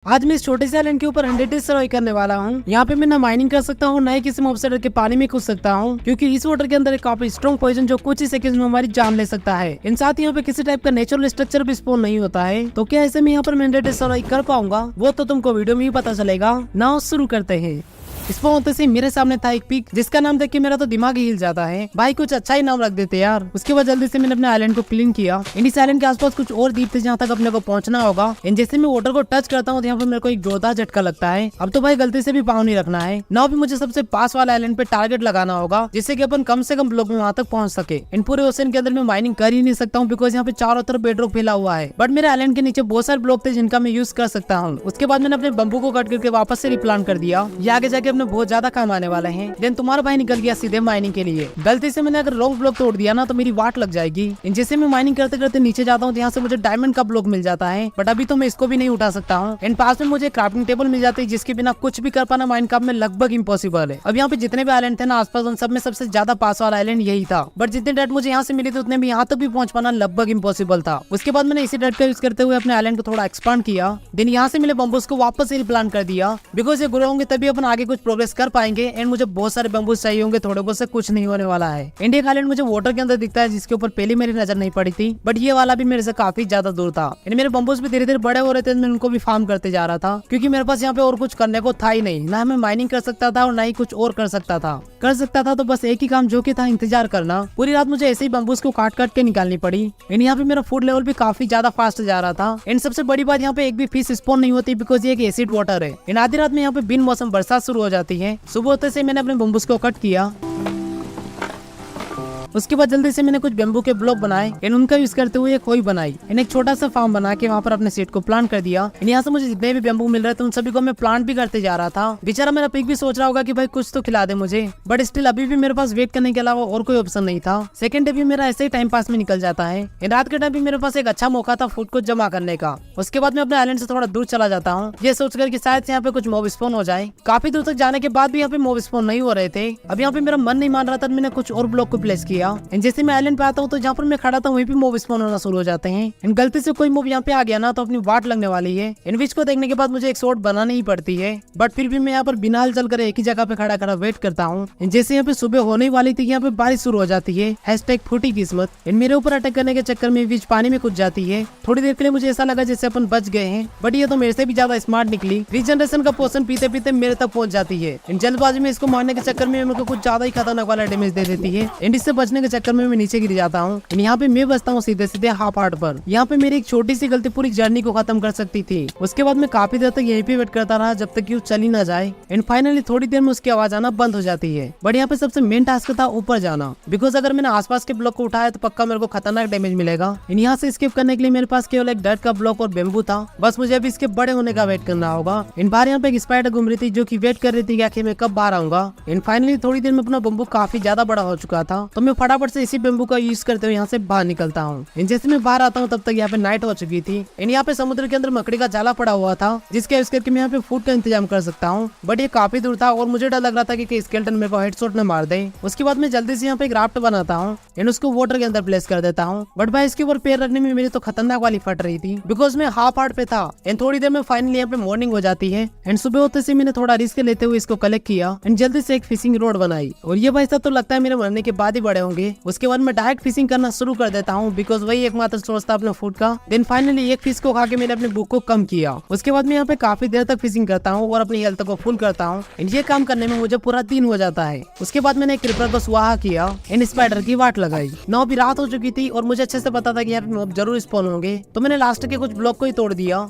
आज मैं इस छोटे से आइलैंड के ऊपर 100 डेज सर्वाइव करने वाला हूँ। यहाँ पे मैं ना माइनिंग कर सकता हूँ, ना ही किसी मॉब से डर के पानी में कूद सकता हूँ, क्योंकि इस वाटर के अंदर एक काफी स्ट्रॉन्ग पॉइजन जो कुछ ही सेकंड में हमारी जान ले सकता है। इन साथ ही यहाँ पे किसी टाइप का नेचुरल स्ट्रक्चर भी स्पॉन नहीं होता है। तो क्या ऐसे में यहाँ पर मैं 100 डेज सर्वाइव कर पाऊंगा, वो तो तुमको वीडियो में ही पता चलेगा। ना शुरू करते हैं। स्पॉन होते से मेरे सामने था एक पिक, जिसका नाम देख के मेरा तो दिमाग ही हिल जाता है। भाई कुछ अच्छा ही नाम रख देते यार। उसके बाद जल्दी से मैंने अपने आइलैंड को क्लीन किया। इस आइलैंड के आसपास कुछ और द्वीप थे जहाँ तक अपने को पहुंचना होगा। जैसे मैं वाटर को टच करता हूँ, यहाँ पर मेरे को एक जोरदार झटका लगता है। अब तो भाई गलती से भी पाँव नहीं रखना है। नाउ भी मुझे सबसे पास वाला आइलैंड पे टारगेट लगाना होगा, जिससे कि अपन कम से कम ब्लॉक में वहाँ तक पहुंच सके। इन पूरे ओशन के अंदर मैं माइनिंग कर ही नहीं सकता हूँ, बिकॉज यहाँ पे चारों तरफ बेडरॉक फैला हुआ है। बट मेरे आइलैंड के नीचे बहुत सारे ब्लॉक थे जिनका मैं यूज कर सकता हूँ। उसके बाद मैंने अपने बम्बू को कट करके वापस से रिप्लांट कर दिया। ये आगे जाके अपने बहुत ज्यादा काम आने वाले हैं। देन तुम्हारा भाई निकल गया सीधे माइनिंग के लिए। गलती से मैंने अगर रॉन्ग ब्लॉक तोड़ दिया ना, तो मेरी वाट लग जाएगी। जैसे मैं माइनिंग करते करते नीचे जाता हूँ, यहाँ से मुझे डायमंड का ब्लॉक मिल जाता है। बट अभी तो मैं इसको भी नहीं उठा सकता हूँ। एंड पास में मुझे क्राफ्टिंग टेबल मिल जाती है, जिसके बिना कुछ भी कर पाना माइनक्राफ्ट में लगभग इम्पॉसिबल है। अब यहाँ पे जितने भी आइलैंड थे ना आसपास, उन सब में सबसे ज्यादा पास वाला आइलैंड यही था। बट जितने डेट मुझे यहाँ से मिले थे, उतने भी यहाँ तक भी पहुंच पाना लगभग इम्पॉसिबल था। उसके बाद मैंने इसी डेट का यूज करते हुए अपने आइलैंड को थोड़ा एक्सपांड किया। देन यहाँ से मिले बम्बूस को वापस से रिप्लांट कर दिया, बिकॉज ये ग्रो होंगे तभी अपन आगे कुछ प्रोग्रेस कर पाएंगे। एंड मुझे बहुत सारे बम्बूस चाहिए होंगे, थोड़े बहुत से कुछ नहीं होने वाला है। इंडिया आइलैंड मुझे वाटर के अंदर दिखता है, जिसके ऊपर पहले मेरी नजर नहीं पड़ी थी। बट ये वाला भी मेरे से काफी ज्यादा दूर था। मेरे बम्बूस भी धीरे धीरे बड़े हो रहे थे। मैं उनको भी फार्म करते जा रहा था, क्योंकि मेरे पास यहाँ पे और कुछ करने को था ही नहीं। ना मैं माइनिंग कर सकता था और ना ही कुछ और कर सकता था तो बस एक ही काम, जो कि था इंतजार करना। पूरी रात मुझे ऐसे ही बम्बूस को काट काट के निकालनी पड़ी। एंड यहाँ पे मेरा फूड लेवल भी काफी ज्यादा फास्ट जा रहा था। एंड सबसे बड़ी बात, यहाँ पे एक भी फिश स्पॉन नहीं होती, बिकॉज ये एक एसिड वाटर है। एंड आधी रात में यहाँ पे बिन मौसम बरसात शुरू हो जाती है। सुबह होते से मैंने अपने बम्बूस को कट किया। उसके बाद जल्दी से मैंने कुछ बेम्बू के ब्लॉक बनाए। इन उनका यूज करते हुए एक खोई बनाई। एक छोटा सा फार्म बना के वहाँ पर अपने सीट को प्लांट कर दिया। यहाँ से मुझे जितने भी बेम्बू मिल रहे थे, उन सभी को मैं प्लांट भी करते जा रहा था। बेचारा मेरा पिग भी सोच रहा होगा कि भाई कुछ तो खिला दे मुझे, बट स्टिल अभी भी मेरे पास वेट करने के अलावा और कोई ऑप्शन नहीं था। सेकंड डे भी मेरा ऐसे ही टाइम पास में निकल जाता है। रात के टाइम भी मेरे पास एक अच्छा मौका था फूड को जमा करने का। उसके बाद मैं अपने आइलैंड से थोड़ा दूर चला जाता हूँ, ये सोचकर कि शायद यहाँ पे कुछ मॉब स्पॉन हो जाए। काफी दूर तक जाने के बाद भी यहाँ पे मॉब स्पॉन नहीं हो रहे थे। अब यहाँ पे मेरा मन नहीं मान रहा था, मैंने कुछ और ब्लॉक को प्लेस किया। जैसे मैं आइलैंड पे आता हूँ, तो जहाँ पर मैं खड़ा था वहीं पे मॉब स्पॉन होना शुरू हो जाते हैं। इन गलती से कोई मॉब यहाँ पे आ गया ना, तो अपनी वाट लगने वाली है। इन विच को देखने के बाद मुझे एक शॉट बनानी ही पड़ती है। बट फिर भी मैं यहाँ पर बिना हलचल करे एक ही जगह पे खड़ा खड़ा वेट करता हूँ। जैसे यहाँ पे सुबह होने वाली थी, यहाँ पे बारिश शुरू हो जाती है। हैशटैग फूटी किस्मत। इन मेरे ऊपर अटैक करने के चक्कर में विच पानी में कूद जाती है। थोड़ी देर के लिए मुझे ऐसा लगा जैसे अपन बच गए हैं, बट ये तो मेरे से भी ज्यादा स्मार्ट निकली। रीजनरेशन का पोशन पीते पीते मेरे तक पहुंच जाती है। इन जल्दबाजी में इसको मारने के चक्कर में मेरे को कुछ ज्यादा ही खतरनाक वाला डैमेज दे देती है। एंड इससे बचने के चक्कर में मैं नीचे गिर जाता हूँ। यहाँ पे मैं बचता हूँ सीधे सीधे हाफ हार्ट पर। यहाँ पे मेरी एक छोटी सी गलती पूरी जर्नी को खत्म कर सकती थी। उसके बाद मैं काफी देर तक यहीं पे वेट करता रहा, जब तक कि वो चली ना जाए। एंड फाइनली थोड़ी देर में उसकी आवाज आना बंद हो जाती है। बट यहाँ पे सबसे मेन टास्क था ऊपर जाना, बिकॉज अगर मैंने आसपास के ब्लॉक को उठाया तो पक्का मेरे को खतरनाक डैमेज मिलेगा। यहाँ से स्किप करने के लिए मेरे पास केवल एक डर्ट का ब्लॉक और बेम्बू था। बस मुझे अभी इसके बड़े होने का वेट करना होगा। इन बार यहाँ पे एक स्पाइडर घूम रही थी, जो की वेट कर रही थी कि मैं कब बाहर आऊंगा। इन फाइनली थोड़ी देर में अपना बम्बू काफी ज्यादा बड़ा हो चुका था, तो मैं फटाफट से इसी बेम्बू का यूज करते हुए यहाँ से बाहर निकलता हूँ। जैसे मैं बाहर आता हूँ, तब तक यहाँ पे नाइट हो चुकी थी। यहाँ पे समुद्र के अंदर मकड़ी का जाला पड़ा हुआ था, जिसके यूज करके मैं यहाँ पे फूड का इंतजाम कर सकता हूँ। बट ये काफी दूर था और मुझे डर लग रहा था कि स्केलेटन मेरे को हेडशॉट में मार दे। उसके बाद मैं जल्दी से यहाँ पे एक राफ्ट बनाता हूँ एंड उसको वाटर के अंदर प्लेस कर देता हूँ। बट भाई इसके ऊपर पैर रखने में मेरी तो खतरनाक वाली फट रही थी, बिकॉज मैं हाफ हार्ट पे था। एंड थोड़ी देर में फाइनली यहाँ पे मॉर्निंग हो जाती है। एंड सुबह होते से मैंने थोड़ा रिस्क लेते हुए इसको कलेक्ट किया एंड जल्दी से एक फिशिंग रोड बनाई। और ये भाई साहब तो लगता है मेरे मरने के बाद ही बड़े होंगे। उसके बाद मैं डायरेक्ट फिशिंग करना शुरू कर देता हूँ, बिकॉज वही एकमात्र सोर्स था अपने फूड का। देन फाइनली एक फिश को खा के मैंने अपने भूख को कम किया। उसके बाद मैं यहाँ पे काफी देर तक फिशिंग करता हूँ और अपनी हेल्थ को फुल करता हूँ। ये काम करने में मुझे पूरा दिन हो जाता है। उसके बाद मैंने क्रीपर को स्वाहा किया एंड स्पाइडर की वाट लगाई। नौ भी रात हो चुकी थी और मुझे अच्छे से पता था कि यहाँ पे मॉब जरूर स्पॉन होंगे, तो मैंने लास्ट के कुछ ब्लॉक को ही तोड़ दिया।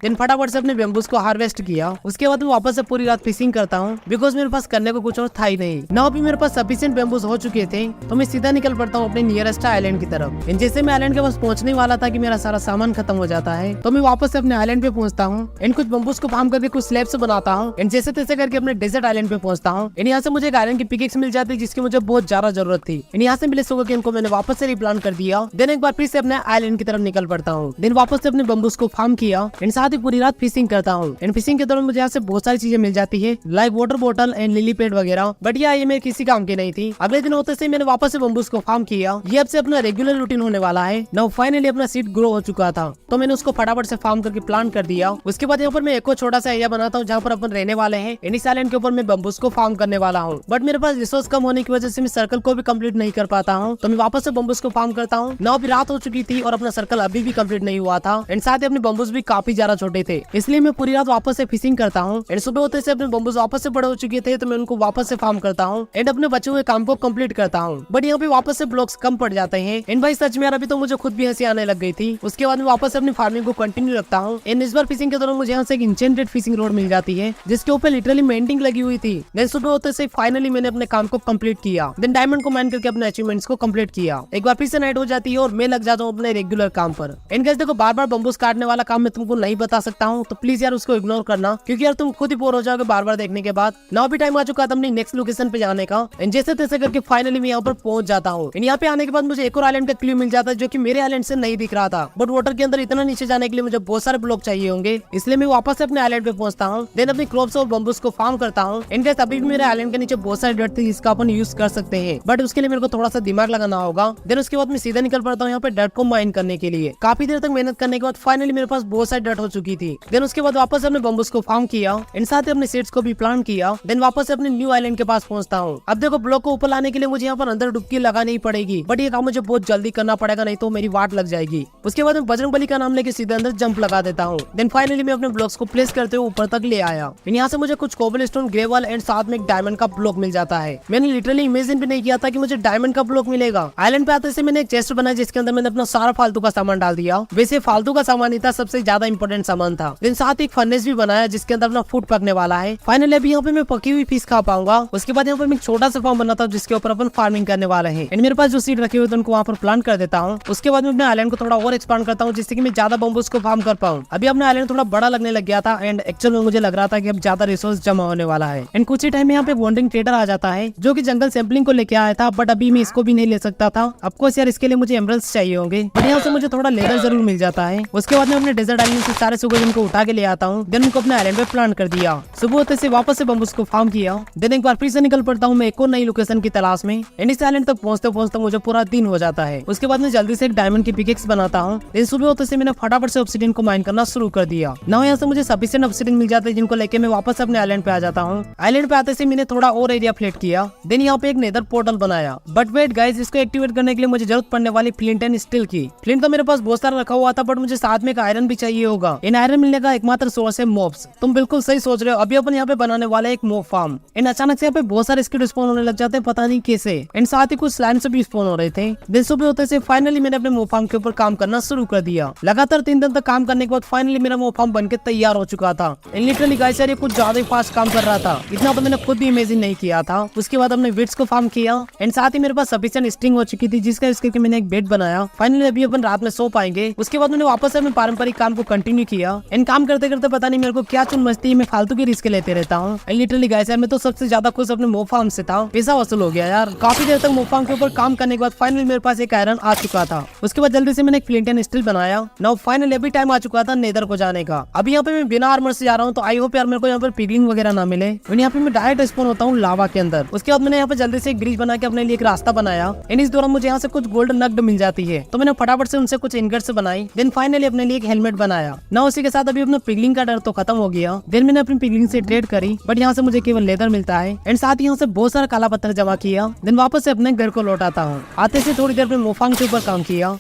देन फटाफट से अपने बेम्बूस को हार्वेस्ट किया। उसके बाद मैं वापस से पूरी रात फिशिंग करता हूँ, बिकॉज मेरे पास करने को कुछ और था ही नहीं। नाउ भी मेरे पास सफिशिएंट बेम्बूस हो चुके थे, तो मैं सीधा निकल पड़ता हूँ अपने नियरेस्ट आइलैंड की तरफ। जैसे मैं आइलैंड के पास पहुंचने वाला था कि मेरा सारा सामान खत्म हो जाता है, तो मैं वापस से अपने आइलैंड पे पहुंचता हूँ एंड कुछ बम्बूस को फार्म करके कुछ स्लैब्स बनाता हूँ एंड जैसे तैसे करके अपने डेजर्ट आइलैंड पे पहुंचता हूँ। यहाँ से मुझे एक आयरन की पिकेक्स मिल जाती है, जिसकी मुझे बहुत ज्यादा जरूरत थी। यहाँ से मिले सोको इनको मैंने वापस से रिप्लांट कर दिया। देन एक बार फिर से अपने आइलैंड की तरफ निकल पड़ता हूँ। देन वापस से अपने बम्बूस को फार्म किया एंड साथ साथ ही पूरी रात फिशिंग करता हूँ। एंड फिशिंग के दौरान मुझे यहाँ से बहुत सारी चीजें मिल जाती है, लाइक वाटर बोतल एंड लिली पैड वगैरह, बट ये मेरे किसी काम की नहीं थी। अगले दिन होते से मैंने वापस से बम्बूस को फार्म किया। ये अब से अपना रेगुलर रूटीन होने वाला है। नाउ फाइनली अपना सीड ग्रो हो चुका था, तो मैंने उसको फटाफट से फार्म करके प्लांट कर दिया। उसके बाद यहाँ पर मैं एक और छोटा सा एरिया बनाता हूँ जहाँ पर अपन रहने वाले हैं। इस आइलैंड के ऊपर मैं बम्बूस को फार्म करने वाला हूँ, बट मेरे पास रिसोर्स कम होने की वजह से मैं सर्कल को भी कंप्लीट नहीं कर पाता हूँ, तो मैं वापस से बम्बूस को फार्म करता हूँ। नाउ अभी रात हो चुकी थी और अपना सर्कल अभी भी कंप्लीट नहीं हुआ था। एंड साथ ही अपने बम्बूस भी काफी ज्यादा छोटे थे, इसलिए मैं पूरी रात वापस से फिशिंग करता हूँ। एंड सुबह होते से अपने बम्बूस वापस से बड़े हो चुके थे, तो मैं उनको वापस से फार्म करता हूँ एंड अपने बचे हुए काम को कंप्लीट करता हूँ। बट यहाँ पे वापस से ब्लॉक्स कम पड़ जाते हैं। एंड भाई सच में यार अभी तो मुझे खुद भी हंसी आने लग गई थी। उसके बाद मैं वापस अपनी फार्मिंग को कंटिन्यू रखता हूँ। एंड इस बार फिशिंग के दौरान मुझे यहाँ से एक इंचेंटेड फिशिंग रोड मिल जाती है, जिसके ऊपर लिटरली मेंटिंग लगी हुई थी। देन सुबह होते से फाइनली मैंने अपने काम को कंप्लीट किया। देन डायमंड को माइन करके अपने अचीवमेंट्स को कंप्लीट किया। एक बार फिर से नाइट हो जाती है और मैं लग जाता हूँ अपने रेगुलर काम पर। एंड गाइस देखो, बार बार बम्बूस काटने वाला काम मैं तुमको नहीं बता सकता हूँ, तो प्लीज यार उसको इग्नोर करना, क्योंकि यार तुम खुद ही बोर हो जाओगे बार बार देखने के बाद। नाउ भी टाइम आ चुका था अपनी नेक्स्ट लोकेशन पे जाने का। एंड जैसे तैसे करके फाइनली मैं यहाँ पर पहुंच जाता हूँ। यहाँ पे आने के बाद मुझे एक और आइलैंड का क्लू मिल जाता है, जो कि मेरे आइलैंड से नहीं दिख रहा था। बट वाटर के अंदर इतना नीचे जाने के लिए मुझे बहुत सारे ब्लॉक चाहिए होंगे, इसलिए मैं वापस से अपने आइलैंड पे पहुंचता हूँ। देन अपनी क्रॉप्स और बम्बूस को फार्म करता हूँ। एंड गाइस अभी भी मेरे आइलैंड के नीचे बहुत सारे डर्ट थे जिसका अपन यूज कर सकते हैं, बट उसके लिए मेरे को थोड़ा सा दिमाग लगाना होगा। देन उसके बाद मैं सीधा निकल पड़ता हूँ यहाँ पे डर्ट को माइन करने के लिए। काफी देर तक मेहनत करने के बाद फाइनली मेरे पास बहुत सारी डर्ट हो चुकी थी। देन उसके बाद वापस अपने बम्बूस को फार्म किया एंड साथ ही अपने सीड्स को भी प्लांट किया। देन वापस से अपने न्यू आइलैंड के पास पहुंचता हूँ। अब देखो, ब्लॉक को ऊपर लाने के लिए मुझे यहाँ पर अंदर डुबकी लगानी पड़ेगी, बट ये काम मुझे बहुत जल्दी करना पड़ेगा, नहीं तो मेरी वाट लग जाएगी। उसके बाद मैं बजरंगबली का नाम लेके सीधे अंदर जंप लगा देता हूँ। देन फाइनली मैं अपने ब्लॉक्स को प्लेस करते हुए ऊपर तक ले आया। यहाँ से मुझे कुछ कोबलस्टोन, ग्रेवल एंड साथ में एक डायमंड का ब्लॉक मिल जाता है। मैंने लिटरली इमेजिन भी नहीं किया था कि मुझे डायमंड का ब्लॉक मिलेगा। आइलैंड पे आते से मैंने एक चेस्ट बनाया जिसके अंदर मैंने अपना सारा फालतू का सामान डाल दिया। वैसे फालतू का सामान ही था, सबसे ज्यादा इंपॉर्टेंट सामान था। देन साथ ही एक फर्नेस भी बनाया जिसके अंदर अपना फूड पकने वाला है। फाइनली अभी यहाँ पे मैं पकी हुई फिश खा पाऊंगा। उसके बाद यहाँ पे मैं एक छोटा सा फार्म बनाता हूँ जिसके ऊपर अपन फार्मिंग करने वाले हैं। एंड मेरे पास जो सीड रखे हुए थे उनको वहाँ पर प्लांट कर देता हूँ। उसके बाद मैं अपने आइलैंड को थोड़ा और एक्सपांड करता हूँ जिससे कि मैं ज्यादा बम्बूस को फार्म कर पाऊँ। अभी अपना आइलैंड थोड़ा बड़ा लगने लग गया था एंड एक्चुअल में मुझे लग रहा था कि अब ज्यादा रिसोर्स जमा होने वाला है। एंड कुछ ही टाइम में यहाँ पे वॉन्डरिंग ट्रेडर आ जाता है जो कि जंगल सैंपलिंग को लेके आया था, बट अभी मैं इसको भी नहीं ले सकता था। ऑफकोर्स यार इसके लिए मुझे एमरल्ड्स चाहिए होंगे, बट यहाँ से मुझे थोड़ा लेदर जरूर मिल जाता है। उसके बाद मैं अपने डेजर्ट आइलैंड से सारे सुगरजन को उठा के ले आता हूँ। देन उनको अपने आइलैंड पे प्लांट कर दिया। सुबह होते से वापस से बम्बूस को फार्म किया। देन एक बार फिर से निकल पड़ता हूँ मैं एक और नई लोकेशन की तलाश में। एंड इस आइलैंड तक पहुँचते पहुँचते मुझे पूरा दिन हो जाता है। उसके बाद मैं जल्दी से एक डायमंड की पिकेक्स बनाता हूँ। देन सुबह होते से मैंने फटाफट से ऑब्सिडियन को माइन करना शुरू कर दिया। नाउ यहाँ से मुझे सफिशिएंट ऑब्सिडियन मिल जाता है जिनको लेके मैं वापस अपने आइलैंड पे आ जाता हूँ। आइलैंड पे आते से मैंने थोड़ा और एरिया फ्लेट किया। देन यहाँ पे एक नेदर पोर्टल बनाया। बट वेट गाइस, इसको एक्टिवेट करने के लिए मुझे जरूरत पड़ने वाली फ्लिंट एंड स्टील की। फ्लिंट तो मेरे पास बहुत सारा रखा हुआ था, बट मुझे साथ में एक आयरन भी चाहिए होगा। इन आयरन मिलने का एकमात्र सोर्स है मॉब्स। तुम बिल्कुल सही सोच रहे हो। अभी अपन यहाँ पे बनाने वाले एक मॉब फार्म। इन अचानक से यहाँ पे बहुत सारे स्किड स्पॉन होने लग जाते हैं, पता नहीं कैसे। एंड साथ ही कुछ स्लाइम्स भी स्पॉन हो रहे थे। दिन सुबह होते से फाइनली मैंने अपने मॉब फार्म के ऊपर काम करना शुरू कर दिया। लगातार 3 दिन तक काम करने के बाद फाइनली मेरा मॉब फार्म बनके तैयार हो चुका था। लिटरली गाइस यार ये कुछ ज्यादा ही फास्ट काम कर रहा था, इतना तो मैंने खुद भी इमेजिन नहीं किया था। उसके बाद हमने विड्स को फार्म किया एंड साथ ही मेरे पास सफिशिएंट स्ट्रिंग हो चुकी थी जिसका यूज करके मैंने एक बेड बनाया। फाइनली अभी अपन रात में सो पाएंगे। उसके बाद मैंने वापस अपने पारंपरिक काम को कंटिन्यू किया। एंड काम करते करते पता नहीं मेरे को क्या चुन मस्ती है, मैं फालतू की रिस्क लेते रहता हूँ। लिटरली गाइस यार मैं तो सबसे ज्यादा खुश अपने मॉब फार्म से था। पैसा वसूल हो गया यार। काफी देर तक मॉब फार्म के ऊपर काम करने के बाद फाइनली मेरे पास एक आयरन आ चुका था। उसके बाद जल्दी से मैंने एक फ्लिंट एंड स्टील बनाया। नाउ फाइनली अभी टाइम आ चुका था नेदर को जाने का। अभी यहाँ पे मैं बिना आर्मर से जा रहा हूँ, तो आई होप यार मेरे को यहाँ पर पिगलिंग वगैरह ना मिले। यहाँ पे मैं डायरेक्ट स्पॉन होता हूँ लावा के अंदर। उसके बाद मैंने यहाँ पे जल्दी से एक ब्रिज बना के अपने लिए एक रास्ता बनाया। एंड इस दौरान मुझे यहाँ से कुछ गोल्ड नग्ड मिल जाती है, तो मैंने फटाफट से उनसे कुछ इनगट्स बनाई। देन फाइनली अपने लिए एक हेलमेट बनाया। ना उसी के साथ अभी अपना पिगलिंग का डर तो खत्म हो गया। देन मैंने अपनी पिगलिंग से ट्रेड करी, बट यहाँ से मुझे केवल लेदर मिलता है। एंड साथ ही यहाँ से बहुत सारा काला पत्थर जमा किया। देन वापस से अपने घर को लौटाता हूँ। आते से थोड़ी देर में मॉब फार्म के ऊपर काम किया।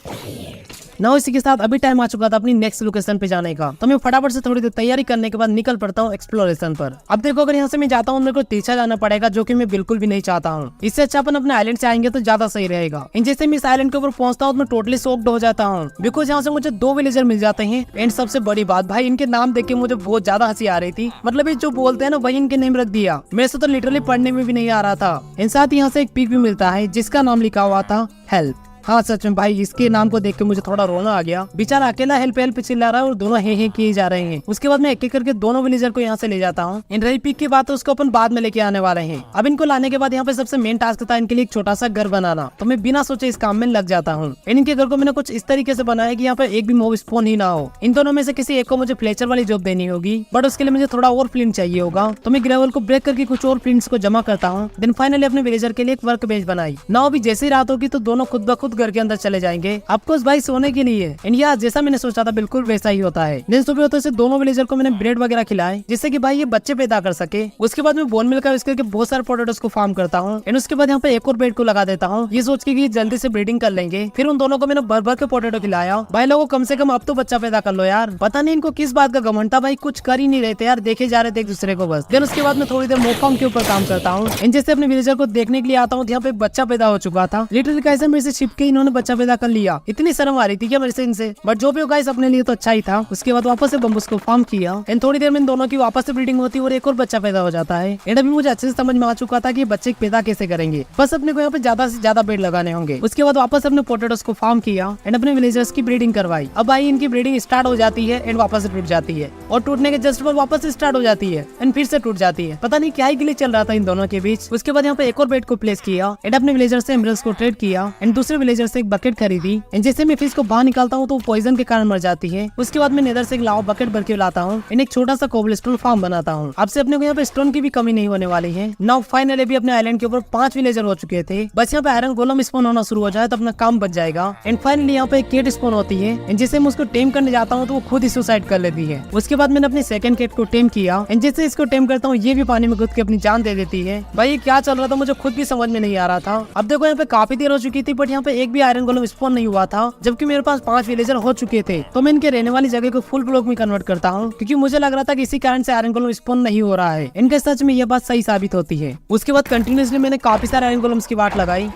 ना इसी के साथ अभी टाइम आ चुका था अपनी नेक्स्ट लोकेशन पे जाने का, तो मैं फटाफट से थोड़ी देर तैयारी करने के बाद निकल पड़ता हूँ एक्सप्लोरेशन पर। अब देखो, अगर यहाँ से मैं जाता हूँ मेरे को तिरछा जाना पड़ेगा, जो कि मैं बिल्कुल भी नहीं चाहता हूँ। इससे अच्छा अपन अपने आइलैंड से आएंगे तो ज्यादा सही रहेगा। इन जैसे मैं इस आइलैंड के ऊपर पहुंचता हूँ तो मैं टोटली शॉक्ड हो जाता हूँ, बिकॉज यहाँ से मुझे 2 विलेजर मिल जाते हैं। एंड सबसे बड़ी बात भाई, इनके नाम देख के मुझे बहुत ज्यादा हंसी आ रही थी। मतलब ये जो बोलते हैं ना वही इनके नेम रख दिया। मेरे से तो लिटरली पढ़ने में भी नहीं आ रहा था। इन साथ ही यहाँ से एक पिक भी मिलता है जिसका नाम लिखा हुआ था हेल्प। हाँ सच में भाई, इसके नाम को देख के मुझे थोड़ा रोना आ गया। बेचारा अकेला हेल्प हेल्प चिल्ला रहा है और दोनों हे किए जा रहे हैं। उसके बाद मैं एक एक करके दोनों विलेजर को यहाँ से ले जाता हूँ। इन रही पिक की बात है, उसको अपन बाद में लेके आने वाले हैं। अब इनको लाने के बाद यहाँ पे सबसे मेन टास्क था इनके लिए एक छोटा सा घर बनाना। तो मैं बिना सोचे इस काम में लग जाता हूँ। इनके घर को मैंने कुछ इस तरीके से बनाया कि यहाँ पे एक भी मॉब स्पॉन ही ना हो। इन दोनों में से किसी एक को मुझे फ्लेचर वाली जॉब देनी होगी, बट उसके लिए मुझे थोड़ा और फ्लिंट चाहिए होगा। तो मैं ग्रेवल को ब्रेक करके कुछ और फ्लिंट्स को जमा करता हूँ। देन फाइनली अपने विलेजर के लिए एक वर्क बेंच बनाई। ना अभी जैसे ही रात होगी तो दोनों खुद ब खुद घर के अंदर चले जाएंगे, आपको भाई सोने के लिए। इंडिया जैसा मैंने सोचा था बिल्कुल वैसा ही होता है। दिन सुबह होते से दोनों विलेजर को मैंने ब्रेड वगैरह खिलाए, जिससे कि भाई ये बच्चे पैदा कर सके। उसके बाद मैं बोन मिल का यूज करके बहुत सारे पोटैटोस को फार्म करता हूँ। एंड उसके बाद यहाँ पे एक और बेड को लगा देता हूँ, ये सोच के कि जल्दी से ब्रीडिंग कर लेंगे। फिर उन दोनों को मैंने भर भर के पोटैटो खिलाया। भाई लोगों कम से कम अब तो बच्चा पैदा कर लो यार। पता नहीं इनको किस बात का घमंड था भाई, कुछ कर ही नहीं रहे थे यार, देखे जा रहे थे एक दूसरे को बस। देन उसके बाद मैं थोड़ी देर मोक फार्म के ऊपर काम करता हूँ। इन जैसे अपने विलेजर को देखने के लिए आता हूँ, यहाँ पे बच्चा पैदा हो चुका था। लिटरली कैसे मेरे से छिप के इन्होंने बच्चा पैदा कर लिया, इतनी शर्म आ रही थी क्या मेरे से इनसे, बट जो भी गाइस अपने लिए तो अच्छा ही था। उसके बाद वापस से बम्बूस को फार्म किया। एंड थोड़ी देर में इन दोनों की वापस से ब्रीडिंग होती है और एक और बच्चा पैदा हो जाता है। एंड अभी मुझे अच्छे से समझ में आ चुका था कि बच्चे पैदा कैसे करेंगे, बस अपने को यहाँ पे ज्यादा से ज्यादा बेड लगाने होंगे। उसके बाद वापस अपने पोटैटोस को फार्म किया एंड अपने विलेजर्स की ब्रीडिंग करवाई। अब भाई इनकी ब्रीडिंग स्टार्ट हो जाती है एंड वापस से टूट जाती है, और टूटने के जस्ट बाद वापस से स्टार्ट हो जाती है एंड फिर से टूट जाती है। पता नहीं क्या ही गिले चल रहा था इन दोनों के बीच। उसके बाद यहाँ पे एक और बेड को प्लेस किया एंड अपने विलेजर से एमरल्स को ट्रेड किया एंड दूसरे विलेजर से एक बकेट खरीदी। एंड जैसे मैं फिश को बाहर निकालता हूँ तो पॉइजन के कारण मर जाती है। उसके बाद मैं नेदर से एक लावा बकेट भर के लाता हूँ एंड एक छोटा सा कोबलस्टोन फार्म बनाता हूँ। अब से अपने को यहाँ पे स्टोन की भी कमी नहीं होने वाली है। नाउ फाइनली भी अपने आइलैंड के ऊपर 5 विलेजर हो चुके थे, बस यहाँ पे आयरन गोलम स्पॉन होना शुरू हो जाए तो अपना काम बच जाएगा। एंड फाइनली यहाँ पे एक केट स्पॉन होती है एंड जैसे मैं उसको टेम करने जाता हूँ तो वो खुद ही सुसाइड कर लेती है। उसके बाद मैंने अपनी सेकंड केट को टेम किया एंड जैसे इसको टेम करता हूँ ये भी पानी में कूद के अपनी जान दे देती है। भाई ये क्या चल रहा था मुझे खुद भी समझ में नहीं आ रहा था। अब देखो यहाँ पे काफी देर हो चुकी थी बट यहाँ पे एक भी आयरन गोलम स्पॉन नहीं हुआ था, जबकि मेरे पास 5 विलेजर हो चुके थे। तो मैं इनके रहने वाली जगह को फुल ब्लॉक में कन्वर्ट करता हूँ, क्योंकि मुझे लग रहा था कि इसी कारण से आयरन गोलम स्पॉन नहीं हो रहा है। इनके सच में ये बात सही साबित होती है। उसके बाद कंटिन्यूसली मैंने काफी सारे आयरन गोलम्स की वाट लगाई।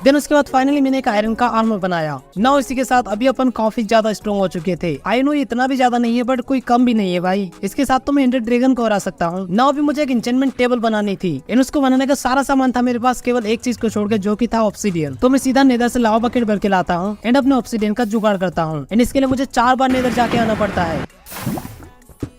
देन उसके बाद फाइनली मैंने एक आयरन का आर्मर बनाया। ना इसी के साथ अभी अपन काफी ज्यादा स्ट्रॉन्ग हो चुके थे। आई नो इतना भी ज्यादा नहीं है बट कोई कम भी नहीं है भाई। इसके साथ तो मैं एंडर ड्रैगन को हरा सकता हूँ। ना अभी मुझे एक एन्चेंटमेंट टेबल बनानी थी एंड उसको बनाने का सारा सामान था मेरे पास, केवल एक चीज को छोड़ के, जो की था ऑब्सीडियन। तो मैं सीधा नेदर से लावा बकेट भर के लाता हूँ एंड अपने ऑब्सीडियन का जुगाड़ करता हूँ। एंड इसके लिए मुझे 4 बार नेदर जाके आना पड़ता है।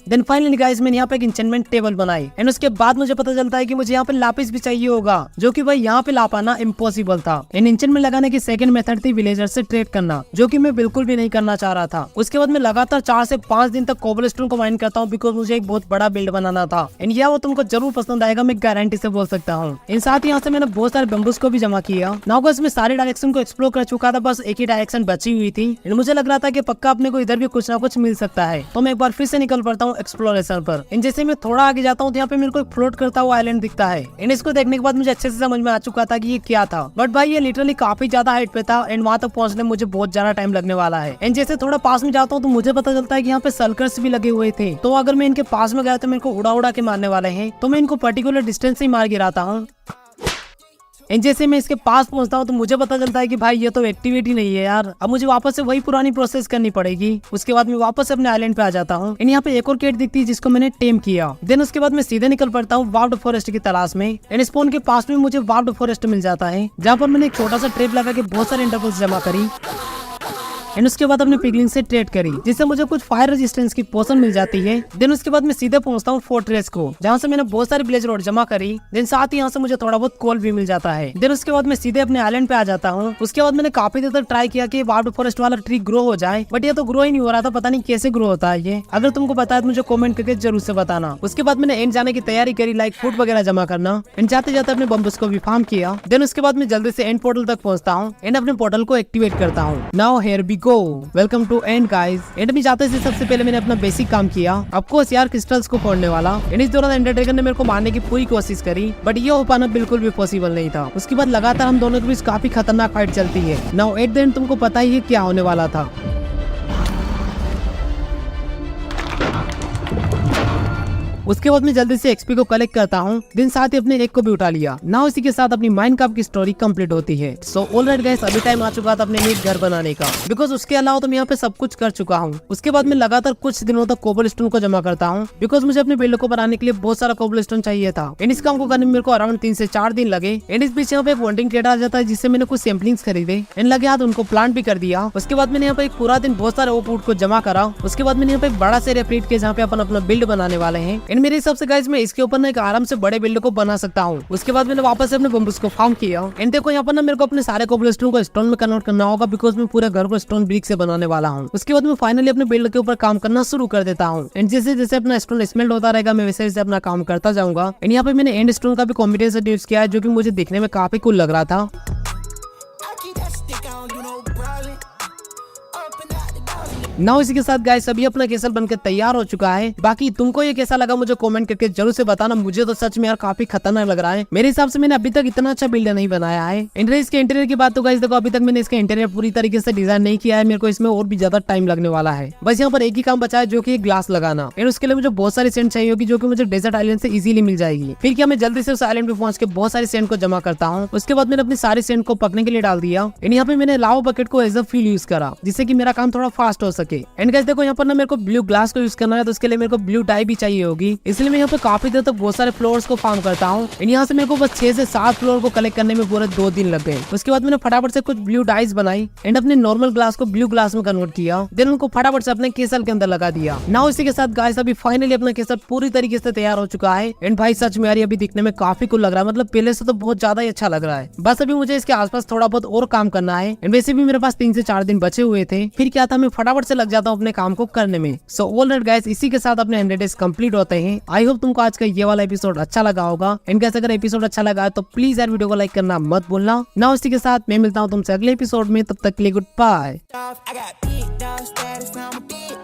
देन फाइनली गाइस मैंने यहाँ पे एक एन्चेंटमेंट टेबल बनाई एंड उसके बाद मुझे पता चलता है कि मुझे यहाँ पे लापिस भी चाहिए होगा, जो कि भाई यहाँ पे ला पाना इम्पॉसिबल था। इन एन्चेंटमेंट लगाने की सेकंड मेथड थी विलेजर से ट्रेड करना, जो कि मैं बिल्कुल भी नहीं करना चाह रहा था। उसके बाद मैं लगातार 4 से 5 दिन तक कोबलस्टोन को माइन करता हूँ, बिकॉज मुझे एक बहुत बड़ा बिल्ड बनाना था। एंड यह वो तुमको जरूर पसंद आएगा, मैं गारंटी से बोल सकता हूँ। इन साथ यहाँ से मैंने बहुत सारे बम्बूस को भी जमा किया। नाउ गाइस मैं सारे डायरेक्शन को एक्सप्लोर कर चुका था, बस एक ही डायरेक्शन बची हुई थी एंड मुझे लग रहा था कि पक्का अपने को इधर भी कुछ ना कुछ मिल सकता है। तो मैं एक बार फिर से निकल पड़ता हूँ एक्सप्लोरेशन पर। इन जैसे मैं थोड़ा आगे जाता हूँ तो यहाँ पे मेरे को एक फ्लोट करता हुआ आइलैंड दिखता है एंड इसको देखने के बाद मुझे अच्छे से समझ में आ चुका था कि ये क्या था। बट भाई ये लिटरली काफी ज्यादा हाइट पे था एंड वहाँ तक पहुँचने में मुझे बहुत ज्यादा टाइम लगने वाला है। एंड जैसे थोड़ा पास में जाता हूँ तो मुझे पता चलता है कि यहाँ पे सल्कर्स भी लगे हुए थे, तो अगर मैं इनके पास में गया तो मेरे को उड़ा उड़ा के मारने वाले हैं, तो मैं इनको पर्टिकुलर डिस्टेंस से ही मार गिराता हूँ। एंड जैसे मैं इसके पास पहुंचता हूँ तो मुझे पता चलता है कि भाई ये तो एक्टिविटी नहीं है यार, अब मुझे वापस से वही पुरानी प्रोसेस करनी पड़ेगी। उसके बाद मैं वापस अपने आइलैंड पे आ जाता हूँ एंड यहाँ पे एक और केट दिखती है जिसको मैंने टेम किया। देन उसके बाद मैं सीधे निकल पड़ता हूँ वार्ड फॉरेस्ट की तलाश में एंड स्पॉन के पास में मुझे वार्ड फॉरेस्ट मिल जाता है, जहाँ पर मैंने एक छोटा सा ट्रैप लगा के बहुत सारे इंटरवल्स जमा करी एंड उसके बाद अपने पिगलिंग से ट्रेड करी, जिससे मुझे कुछ फायर रेजिस्टेंस की पोशन मिल जाती है। देन उसके बाद मैं सीधे पहुंचता हूँ फोर्ट्रेस को, जहाँ से मैंने बहुत सारी ब्लेज रोड जमा करी। देन साथ ही यहाँ से मुझे थोड़ा बहुत कोल भी मिल जाता है। देन उसके बाद मैं सीधे अपने आइलैंड पे आ जाता हूँ। उसके बाद मैंने काफी देर तक ट्राई किया कि वार्ड फॉरेस्ट वाला ट्री ग्रो हो जाए, बट ये तो ग्रो ही नहीं हो रहा था, पता नहीं कैसे ग्रो होता है ये। अगर तुमको पता है तो मुझे कॉमेंट करके जरूर से बताना। उसके बाद मैंने एंड जाने की तैयारी करी, लाइक फूड वगैरह जमा करना एंड जाते जाते अपने बम्बस को भी फार्म किया। देन उसके बाद मैं जल्दी से एंड पोर्टल तक पहुंचता हूँ एंड अपने पोर्टल को एक्टिवेट करता हूँ। Now here we go, welcome to and guys. End में जाते से सबसे पहले मैंने अपना बेसिक काम किया, आपको यार क्रिस्टल्स को फोड़ने वाला। एंड इस दौरान एंडर ड्रैगन ने मेरे को मारने की पूरी कोशिश करी, बट ये हो पाना बिल्कुल भी पॉसिबल नहीं था। उसके बाद लगातार हम दोनों के बीच काफी खतरनाक फाइट चलती है। नाउ एट द एंड तुमको पता ही है क्या होने वाला था। उसके बाद मैं जल्दी से एक्सपी को कलेक्ट करता हूँ, दिन साथ ही अपने एक को भी उठा लिया। ना इसी के साथ अपनी माइनक्राफ्ट की स्टोरी कंप्लीट होती है। सो ऑलराइट गाइस, अभी टाइम आ चुका था अपने लिए घर बनाने का, बिकॉज उसके अलावा तो मैं यहाँ पे सब कुछ कर चुका हूँ। उसके बाद मैं लगातार कुछ दिनों तक कोबलस्टोन को जमा करता हूँ, बिकॉज मुझे अपने बिल्ड को बनाने के लिए बहुत सारा कोबलस्टोन चाहिए था। एंड इस काम को करने में मेरे को अराउंड 3 से 4 दिन लगे। एंड इस बीच यहाँ पे एक वॉन्टिंग ट्रेडर आ जाता है, जिससे मैंने कुछ सैम्पलिंग्स खरीदे एंड लगे हाथ उनको प्लांट भी कर दिया। उसके बाद मैंने यहाँ पे एक पूरा दिन बहुत सारे ओक वुड को जमा करा। उसके बाद मैंने यहाँ पे एक बड़ा सा एरिया क्रिएट किया जहाँ पे अपन अपना बिल्ड बनाने वाले हैं। एंड मेरे हिसाब से गाइस मैं इसके ऊपर ना एक आराम से बड़े बिल्ड को बना सकता हूँ। उसके बाद मैंने वापस से अपने बम्बूस को फार्म किया। एंड देखो यहाँ पर ना मेरे को अपने सारे कोबलस्टोन को स्टोन में कन्वर्ट करना होगा, बिकॉज मैं पूरे घर को स्टोन ब्रिक से बनाने वाला हूँ। उसके बाद मैं फाइनली अपने बिल्ड के ऊपर काम करना शुरू कर देता हूँ। एंड जैसे जैसे अपना स्टोन स्मेल्ट होता रहेगा, मैं वैसे वैसे अपना काम करता जाऊंगा। एंड यहाँ पे मैंने एंड स्टोन का भी कॉम्बिनेशन यूज किया है, जो कि मुझे देखने में काफी कूल लग रहा था। ना इसी के साथ गाइस अभी अपना केसल बनकर तैयार हो चुका है। बाकी तुमको ये कैसा लगा मुझे कमेंट करके जरूर से बताना। मुझे तो सच में यार काफी खतरनाक लग रहा है। मेरे हिसाब से मैंने अभी तक इतना अच्छा बिल्ड नहीं बनाया है। इसके इंटीरियर की बात तो गाइस देखो, अभी तक मैंने इसका इंटीरियर पूरी तरीके से डिजाइन नहीं किया है। मेरे को इसमें और भी ज्यादा टाइम लगने वाला है। बस यहाँ पर एक ही काम बचा है, जो की ग्लास लगाना। एंड उसके लिए मुझे बहुत सारी सेंट चाहिए होगी, जो की मुझे डेजर्ट आइलैंड से इजीली मिल जाएगी। फिर क्या मैं जल्दी से उस आइलैंड पे पहुंच के बहुत सारी सेंट को जमा करता हूँ। उसके बाद मैंने अपनी सारी सेंट को पकने के लिए डाल दिया। एंड यहाँ पे मैंने लावा बकेट को एज अ फ्यूल यूज करा, जिससे कि मेरा काम थोड़ा फास्ट हो सके। एंड गाइस देखो यहाँ पर ना मेरे को ब्लू ग्लास को यूज करना है, तो उसके लिए मेरे को ब्लू डाई भी चाहिए होगी। इसलिए मैं यहाँ पे काफी देर तक बहुत सारे फ्लोर्स को फार्म करता हूँ। यहाँ से मेरे को बस 6 से 7 फ्लोर को कलेक्ट करने में पूरे 2 दिन लग गए। उसके बाद मैंने फटाफट से कुछ ब्लू डाइस बनाई एंड अपने नॉर्मल ग्लास को ब्लू ग्लास में कन्वर्ट किया। देन उनको फटाफट से अपने केसल के अंदर लगा दिया। नाउ इसी के साथ गाइस अभी फाइनली अपना केसल पूरी तरीके से तैयार हो चुका है। एंड भाई सच में यार अभी दिखने में काफी कूल लग रहा है, मतलब पहले से तो बहुत ज्यादा ही अच्छा लग रहा है। बस अभी मुझे इसके आसपास थोड़ा बहुत और काम करना है। एंड वैसे भी मेरे पास 3 से 4 दिन बचे हुए थे। फिर क्या था, मैं फटाफट से लग जाता हूँ अपने काम को करने में। सो ऑलराइट गाइस, इसी के साथ अपने 100 डेज कंप्लीट होते हैं। आई होप तुमको आज का ये वाला एपिसोड अच्छा लगा होगा। एंड गाइस अगर एपिसोड अच्छा लगा तो प्लीज यार वीडियो को लाइक करना मत भूलना। ना इसी के साथ मैं मिलता हूँ तुमसे अगले एपिसोड में, तब तक के लिए गुड बाय।